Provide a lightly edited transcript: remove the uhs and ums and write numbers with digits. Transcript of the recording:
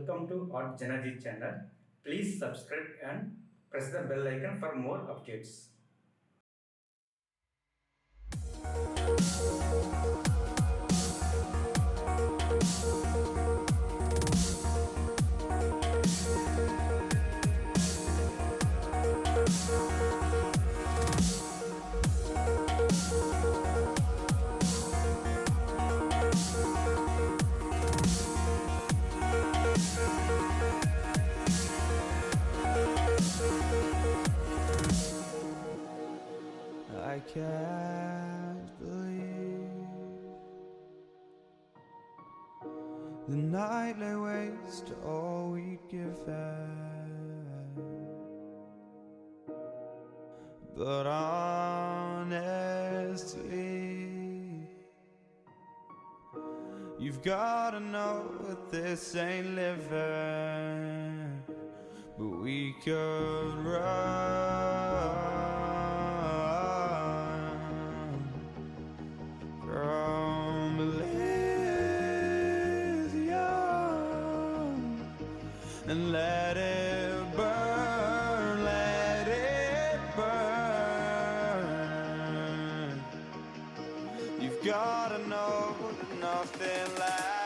welcome to artjanag channel. Please subscribe and press the bell icon for more updates. I can't believe the night lay waste to all we'd given. But honestly, you've gotta know that this ain't living. But we could run from Elysium and let it burn, let it burn. You've gotta know that nothing lasts.